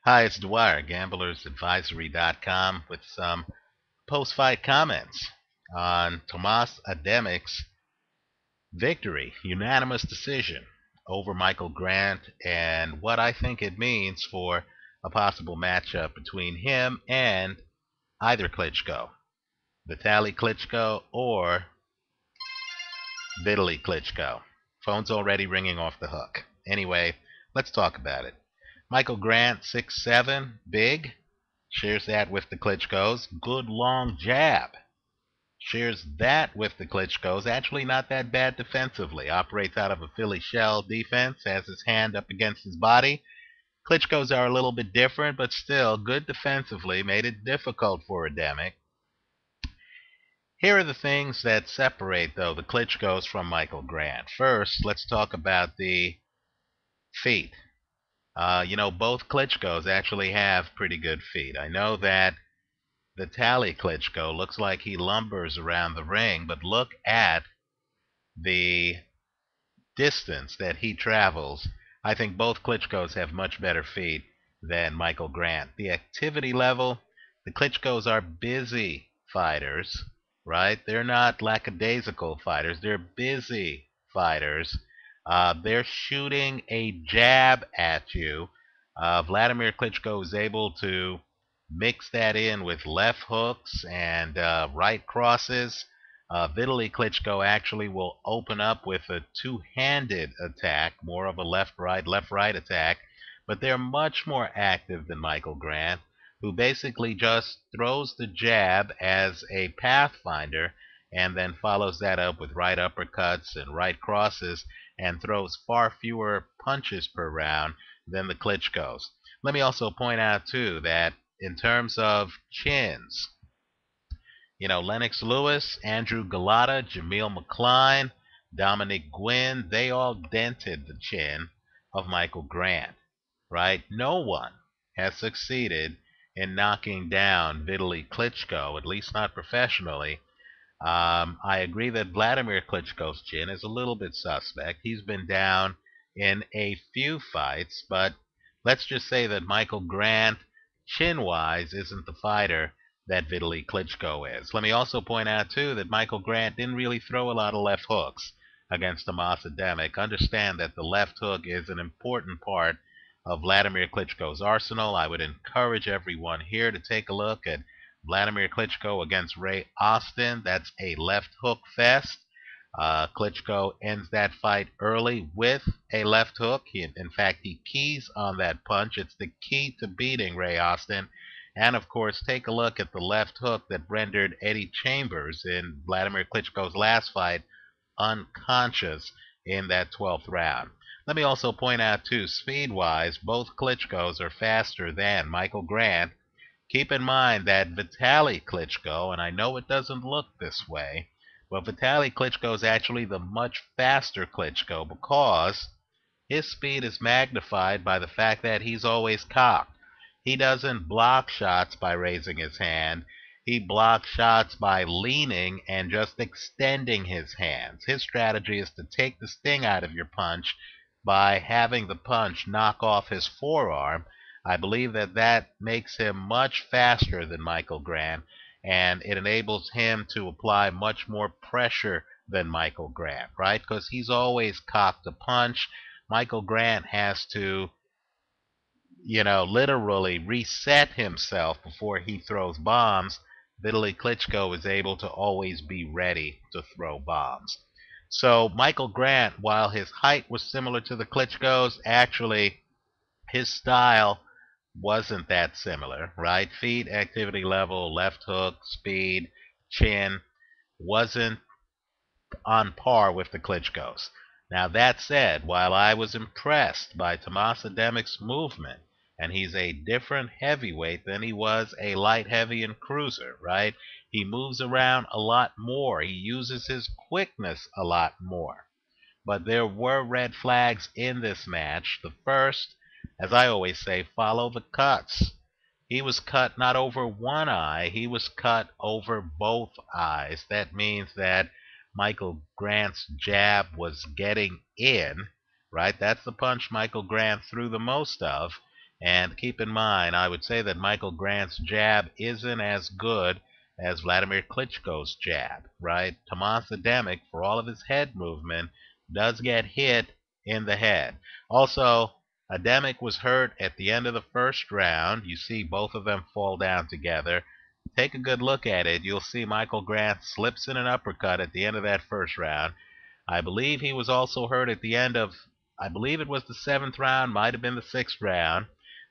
Hi, it's Dwyer, gamblersadvisory.com, with some post-fight comments on Tomasz Adamek's victory, unanimous decision over Michael Grant, and what I think it means for a possible matchup between him and either Klitschko, Vitaly Klitschko or Vitaly Klitschko. Phone's already ringing off the hook. Anyway, let's talk about it. Michael Grant, 6'7", big. Shares that with the Klitschkos. Good long jab. Shares that with the Klitschkos. Actually not that bad defensively. Operates out of a Philly shell defense. Has his hand up against his body. Klitschkos are a little bit different, but still good defensively. Made it difficult for Adamek. Here are the things that separate, though, the Klitschkos from Michael Grant. First, let's talk about the feet. Both Klitschkos actually have pretty good feet. I know that Vitaly Klitschko looks like he lumbers around the ring, but look at the distance that he travels. I think both Klitschkos have much better feet than Michael Grant. The activity level, the Klitschkos are busy fighters, right? They're not lackadaisical fighters. They're busy fighters. They're shooting a jab at you. Vladimir Klitschko is able to mix that in with left hooks and right crosses. Vitaly Klitschko actually will open up with a two-handed attack, more of a left-right attack, but they're much more active than Michael Grant, who basically just throws the jab as a pathfinder and then follows that up with right uppercuts and right crosses and throws far fewer punches per round than the Klitschkos. Let me also point out, too, that in terms of chins, Lennox Lewis, Andrew Galata, Jameel McCline, Dominic Gwynn, they all dented the chin of Michael Grant, right? No one has succeeded in knocking down Vitaly Klitschko, at least not professionally. I agree that Vladimir Klitschko's chin is a little bit suspect. He's been down in a few fights, but let's just say that Michael Grant, chin-wise, isn't the fighter that Vitaly Klitschko is. Let me also point out, too, that Michael Grant didn't really throw a lot of left hooks against Tomasz Adamek. Understand that the left hook is an important part of Vladimir Klitschko's arsenal. I would encourage everyone here to take a look at Vladimir Klitschko against Ray Austin. That's a left hook fest. Klitschko ends that fight early with a left hook. In fact, he keys on that punch. It's the key to beating Ray Austin. And, of course, take a look at the left hook that rendered Eddie Chambers in Vladimir Klitschko's last fight unconscious in that 12th round. Let me also point out, too, speed-wise, both Klitschkos are faster than Michael Grant. Keep in mind that Vitaly Klitschko, and I know it doesn't look this way, but Vitaly Klitschko is actually the much faster Klitschko because his speed is magnified by the fact that he's always cocked. He doesn't block shots by raising his hand. He blocks shots by leaning and just extending his hands. His strategy is to take the sting out of your punch by having the punch knock off his forearm. I believe that makes him much faster than Michael Grant, and it enables him to apply much more pressure than Michael Grant, right? Because he's always cocked a punch. Michael Grant has to, literally reset himself before he throws bombs. Vitaly Klitschko is able to always be ready to throw bombs. So Michael Grant, while his height was similar to the Klitschko's, actually his style wasn't that similar, right? Feet, activity level, left hook, speed, chin, wasn't on par with the Klitschko's. Now, that said, while I was impressed by Tomasz Adamek's movement, and he's a different heavyweight than he was a light heavy and cruiser, right? He moves around a lot more. He uses his quickness a lot more. But there were red flags in this match. The first, as I always say, follow the cuts. He was cut not over one eye, he was cut over both eyes. That means that Michael Grant's jab was getting in, right? That's the punch Michael Grant threw the most of. And keep in mind, I would say that Michael Grant's jab isn't as good as Vladimir Klitschko's jab, right? Tomasz Adamek, for all of his head movement, does get hit in the head. Also, Adamek was hurt at the end of the first round. You see both of them fall down together. Take a good look at it. You'll see Michael Grant slips in an uppercut at the end of that first round. I believe he was also hurt at the end of, I believe it was the seventh round, might have been the sixth round.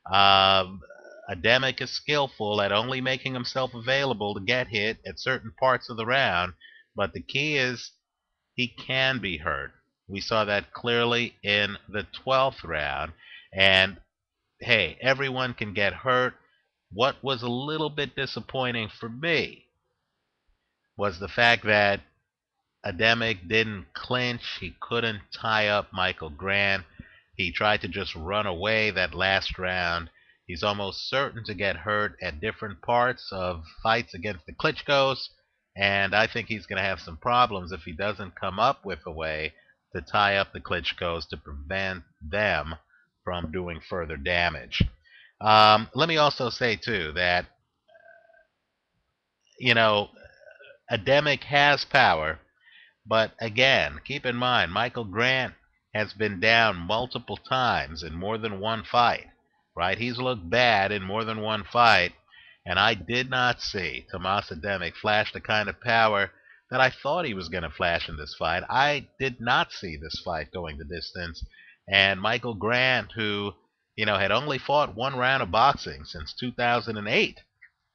Adamek is skillful at only making himself available to get hit at certain parts of the round, but the key is he can be hurt. We saw that clearly in the 12th round, and hey, everyone can get hurt. What was a little bit disappointing for me was the fact that Adamek didn't clinch. He couldn't tie up Michael Grant. He tried to just run away that last round. He's almost certain to get hurt at different parts of fights against the Klitschkos, and I think he's going to have some problems if he doesn't come up with a way to tie up the Klitschkos to prevent them from doing further damage. Let me also say, too, that, Adamek has power. But again, keep in mind, Michael Grant has been down multiple times in more than one fight, right? He's looked bad in more than one fight, and I did not see Tomasz Adamek flash the kind of power that I thought he was going to flash in this fight. I did not see this fight going the distance, and Michael Grant, who, had only fought one round of boxing since 2008,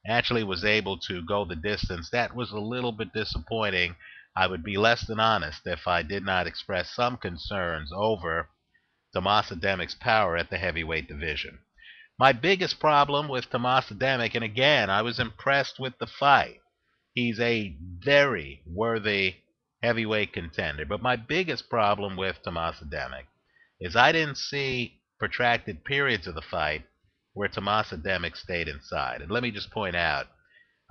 actually was able to go the distance. That was a little bit disappointing. I would be less than honest if I did not express some concerns over Tomasz Adamek's power at the heavyweight division. My biggest problem with Tomasz Adamek, and again, I was impressed with the fight. He's a very worthy heavyweight contender. But my biggest problem with Tomasz Adamek is I didn't see protracted periods of the fight where Tomasz Adamek stayed inside. And let me just point out,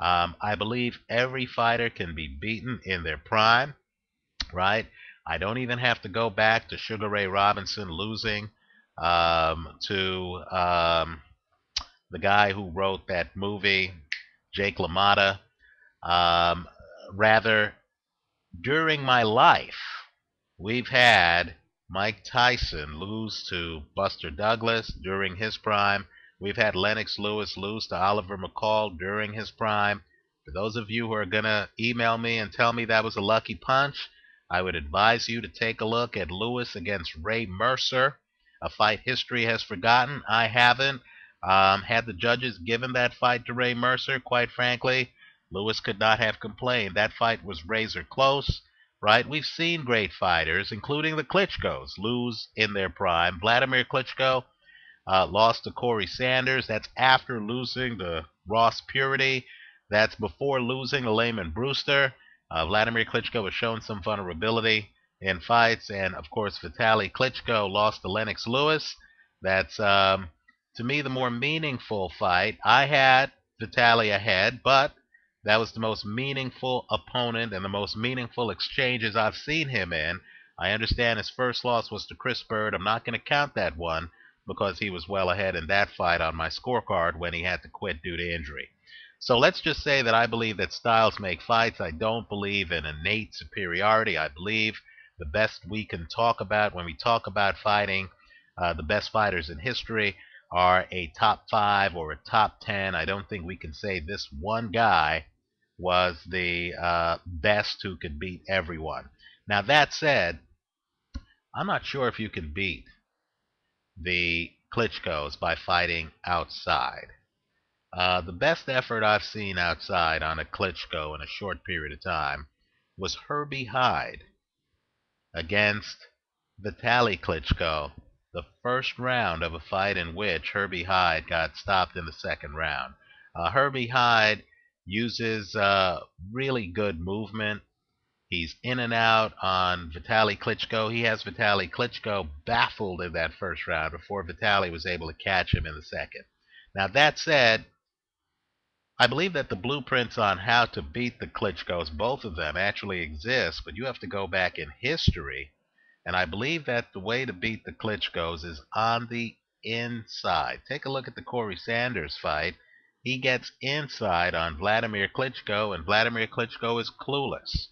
I believe every fighter can be beaten in their prime, right? I don't even have to go back to Sugar Ray Robinson losing to the guy who wrote that movie, Jake LaMotta. Rather, during my life, we've had Mike Tyson lose to Buster Douglas during his prime. We've had Lennox Lewis lose to Oliver McCall during his prime. For those of you who are going to email me and tell me that was a lucky punch, I would advise you to take a look at Lewis against Ray Mercer, a fight history has forgotten. I haven't. Had the judges given that fight to Ray Mercer, quite frankly, Lewis could not have complained. That fight was razor close, right? We've seen great fighters, including the Klitschkos, lose in their prime. Vladimir Klitschko lost to Corey Sanders. That's after losing to Ross Purity. That's before losing to Layman Brewster. Vladimir Klitschko has shown some vulnerability in fights. And, of course, Vitaly Klitschko lost to Lennox Lewis. That's, to me, the more meaningful fight. I had Vitaly ahead, but that was the most meaningful opponent and the most meaningful exchanges I've seen him in. I understand his first loss was to Chris Bird. I'm not going to count that one because he was well ahead in that fight on my scorecard when he had to quit due to injury. So let's just say that I believe that styles make fights. I don't believe in innate superiority. I believe the best we can talk about when we talk about fighting, the best fighters in history are a top 5 or a top 10. I don't think we can say this one guy was the best who could beat everyone. Now, that said, I'm not sure if you can beat the Klitschkos by fighting outside. The best effort I've seen outside on a Klitschko in a short period of time was Herbie Hyde against Vitaly Klitschko, the first round of a fight in which Herbie Hyde got stopped in the second round. Herbie Hyde uses really good movement. He's in and out on Vitaly Klitschko. He has Vitaly Klitschko baffled in that first round before Vitaly was able to catch him in the second. Now, that said, I believe that the blueprints on how to beat the Klitschkos, both of them, actually exist, but you have to go back in history. And I believe that the way to beat the Klitschkos is on the inside. Take a look at the Corey Sanders fight. He gets inside on Vladimir Klitschko, and Vladimir Klitschko is clueless.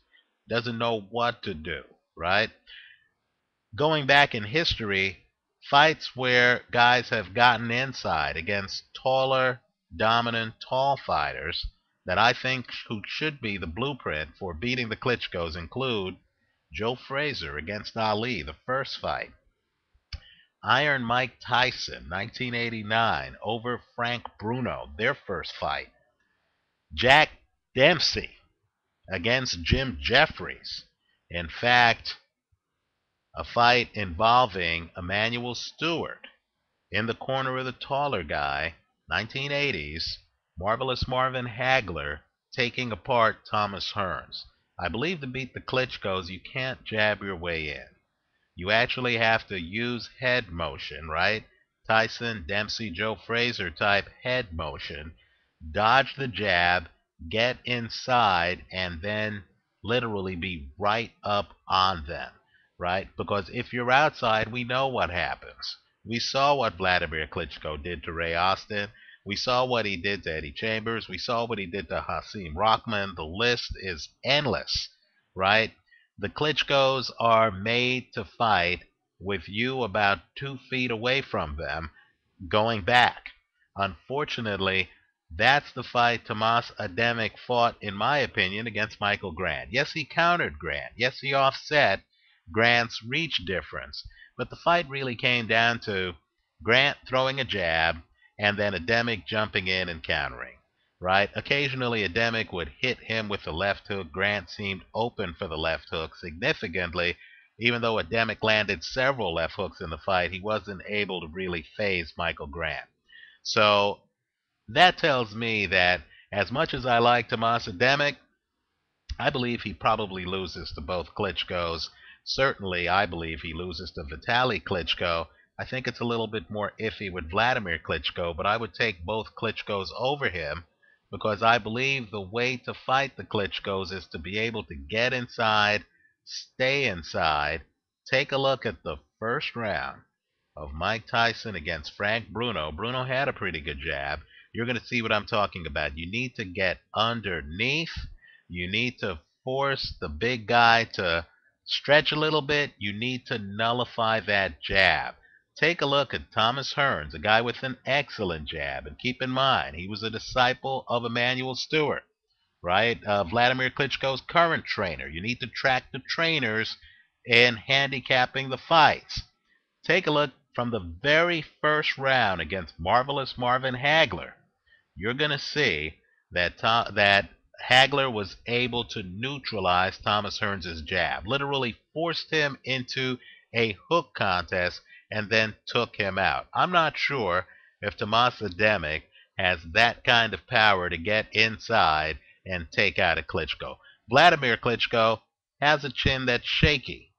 Doesn't know what to do, right? Going back in history, fights where guys have gotten inside against taller, dominant, tall fighters that I think who should be the blueprint for beating the Klitschkos include Joe Frazier against Ali, the first fight. Iron Mike Tyson, 1989, over Frank Bruno, their first fight. Jack Dempsey against Jim Jeffries. In fact, a fight involving Emanuel Stewart in the corner of the taller guy, 1980s, Marvelous Marvin Hagler taking apart Thomas Hearns. I believe to beat the Klitschkos, you can't jab your way in. You actually have to use head motion, right? Tyson, Dempsey, Joe Frazier type head motion. Dodge the jab, get inside, and then literally be right up on them, right? Because if you're outside, we know what happens. We saw what Vladimir Klitschko did to Ray Austin. We saw what he did to Eddie Chambers. We saw what he did to Hasim Rahman. The list is endless, right? The Klitschkos are made to fight with you about 2 feet away from them going back. Unfortunately, that's the fight Tomasz Adamek fought, in my opinion, against Michael Grant. Yes, he countered Grant. Yes, he offset Grant's reach difference. But the fight really came down to Grant throwing a jab and then Adamek jumping in and countering. Right? Occasionally, Adamek would hit him with the left hook. Grant seemed open for the left hook significantly. Even though Adamek landed several left hooks in the fight, he wasn't able to really phase Michael Grant. So that tells me that as much as I like Tomasz Adamek, I believe he probably loses to both Klitschkos. Certainly, I believe he loses to Vitaly Klitschko. I think it's a little bit more iffy with Vladimir Klitschko, but I would take both Klitschkos over him because I believe the way to fight the Klitschkos is to be able to get inside, stay inside. Take a look at the first round of Mike Tyson against Frank Bruno. Bruno had a pretty good jab. You're going to see what I'm talking about. You need to get underneath. You need to force the big guy to stretch a little bit. You need to nullify that jab. Take a look at Thomas Hearns, a guy with an excellent jab. And keep in mind, he was a disciple of Emanuel Stewart, right? Vladimir Klitschko's current trainer. You need to track the trainers in handicapping the fights. Take a look from the very first round against Marvelous Marvin Hagler. You're going to see that Hagler was able to neutralize Thomas Hearns' jab, literally forced him into a hook contest and then took him out. I'm not sure if Tomasz Adamek has that kind of power to get inside and take out a Klitschko. Vladimir Klitschko has a chin that's shaky.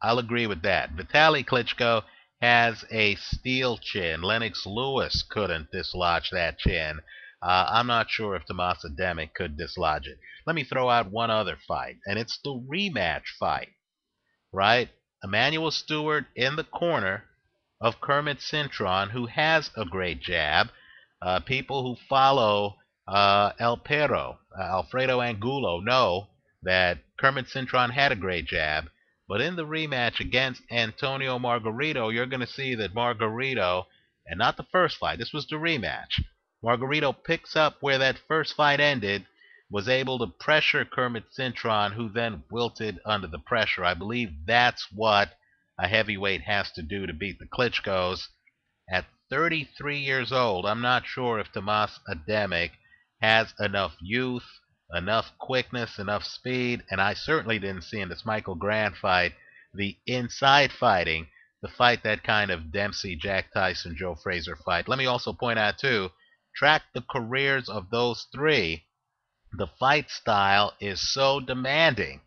I'll agree with that. Vitaly Klitschko has a steel chin. Lennox Lewis couldn't dislodge that chin. I'm not sure if Tomasz Adamek could dislodge it. Let me throw out one other fight, and it's the rematch fight, right? Emanuel Stewart in the corner of Kermit Cintron, who has a great jab. People who follow El Perro, Alfredo Angulo, know that Kermit Cintron had a great jab. But in the rematch against Antonio Margarito, you're going to see that Margarito, and not the first fight, this was the rematch, Margarito picks up where that first fight ended, was able to pressure Kermit Cintron, who then wilted under the pressure. I believe that's what a heavyweight has to do to beat the Klitschkos. At 33 years old, I'm not sure if Tomasz Adamek has enough youth, enough quickness, enough speed, and I certainly didn't see in this Michael Grant fight the inside fighting, the fight that kind of Dempsey, Jack Tyson, Joe Frazier fight. Let me also point out, too, track the careers of those three. The fight style is so demanding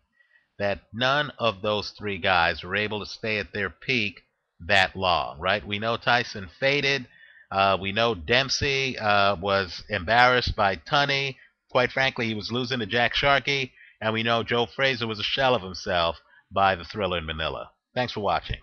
that none of those three guys were able to stay at their peak that long, right? We know Tyson faded. We know Dempsey was embarrassed by Tunney. Quite frankly, he was losing to Jack Sharkey. And we know Joe Frazier was a shell of himself by the Thriller in Manila. Thanks for watching.